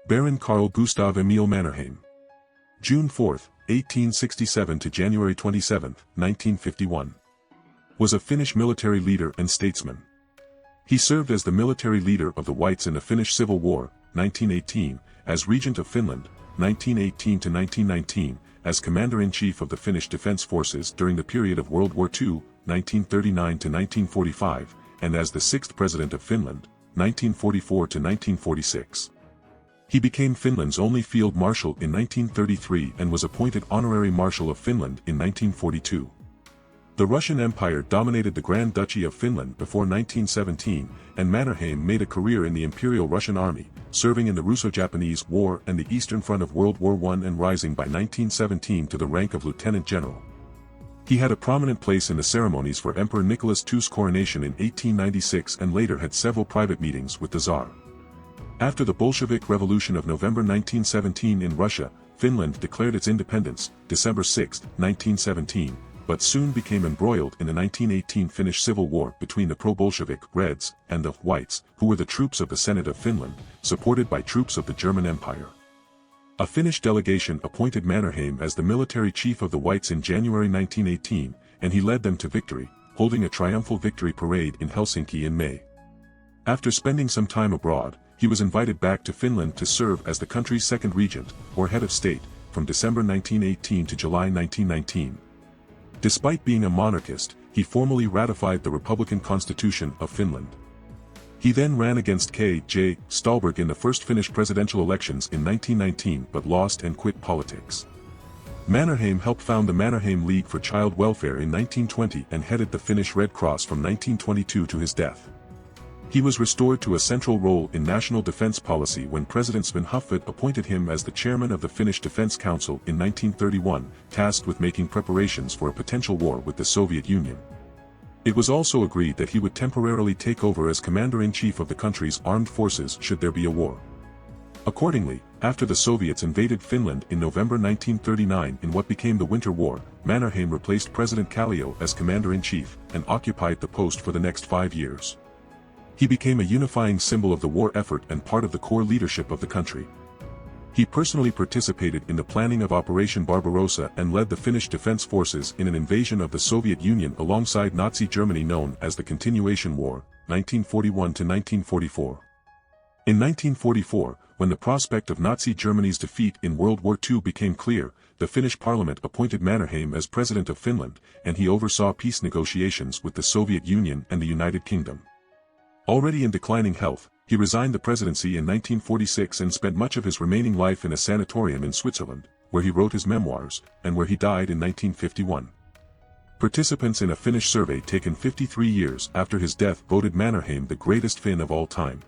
Baron Carl Gustav Emil Mannerheim. June 4, 1867 to January 27, 1951. Was a Finnish military leader and statesman. He served as the military leader of the Whites in the Finnish Civil War, 1918, as Regent of Finland, 1918 to 1919, as Commander-in-Chief of the Finnish Defence Forces during the period of World War II, 1939 to 1945, and as the 6th President of Finland, 1944 to 1946. He became Finland's only Field Marshal in 1933 and was appointed Honorary Marshal of Finland in 1942. The Russian Empire dominated the Grand Duchy of Finland before 1917, and Mannerheim made a career in the Imperial Russian Army, serving in the Russo-Japanese War and the Eastern Front of World War I and rising by 1917 to the rank of Lieutenant General. He had a prominent place in the ceremonies for Emperor Nicholas II's coronation in 1896 and later had several private meetings with the Tsar. After the Bolshevik Revolution of November 1917 in Russia, Finland declared its independence, December 6, 1917, but soon became embroiled in the 1918 Finnish Civil War between the pro-Bolshevik Reds and the Whites, who were the troops of the Senate of Finland, supported by troops of the German Empire. A Finnish delegation appointed Mannerheim as the military chief of the Whites in January 1918, and he led them to victory, holding a triumphal victory parade in Helsinki in May. After spending some time abroad, he was invited back to Finland to serve as the country's second regent, or head of state, from December 1918 to July 1919. Despite being a monarchist, he formally ratified the Republican Constitution of Finland. He then ran against K.J. Ståhlberg in the first Finnish presidential elections in 1919 but lost and quit politics. Mannerheim helped found the Mannerheim League for Child Welfare in 1920 and headed the Finnish Red Cross from 1922 to his death. He was restored to a central role in national defense policy when President Sven Hufvud appointed him as the chairman of the Finnish Defense Council in 1931, tasked with making preparations for a potential war with the Soviet Union. It was also agreed that he would temporarily take over as commander-in-chief of the country's armed forces should there be a war. Accordingly, after the Soviets invaded Finland in November 1939 in what became the Winter War, Mannerheim replaced President Kallio as commander-in-chief and occupied the post for the next 5 years. He became a unifying symbol of the war effort and part of the core leadership of the country. He personally participated in the planning of Operation Barbarossa and led the Finnish Defense Forces in an invasion of the Soviet Union alongside Nazi Germany known as the Continuation War, 1941 to 1944. In 1944, when the prospect of Nazi Germany's defeat in World War II became clear, the Finnish parliament appointed Mannerheim as President of Finland, and he oversaw peace negotiations with the Soviet Union and the United Kingdom. Already in declining health, he resigned the presidency in 1946 and spent much of his remaining life in a sanatorium in Switzerland, where he wrote his memoirs, and where he died in 1951. Participants in a Finnish survey taken 53 years after his death voted Mannerheim the greatest Finn of all time.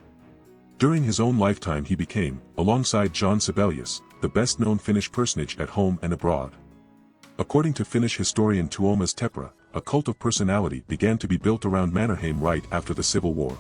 During his own lifetime he became, alongside John Sibelius, the best-known Finnish personage at home and abroad. According to Finnish historian Tuomas Tepra, a cult of personality began to be built around Mannerheim right after the Civil War.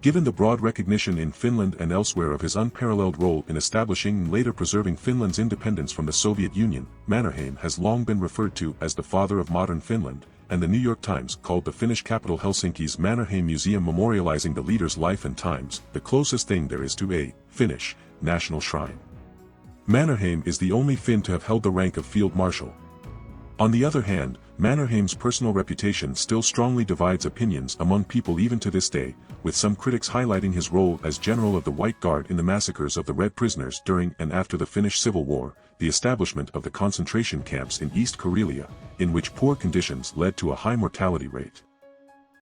Given the broad recognition in Finland and elsewhere of his unparalleled role in establishing and later preserving Finland's independence from the Soviet Union, Mannerheim has long been referred to as the father of modern Finland, and the New York Times called the Finnish capital Helsinki's Mannerheim Museum memorializing the leader's life and times the closest thing there is to a Finnish national shrine. Mannerheim is the only Finn to have held the rank of Field Marshal. On the other hand, Mannerheim's personal reputation still strongly divides opinions among people even to this day, with some critics highlighting his role as general of the White Guard in the massacres of the Red prisoners during and after the Finnish Civil War, the establishment of the concentration camps in East Karelia, in which poor conditions led to a high mortality rate.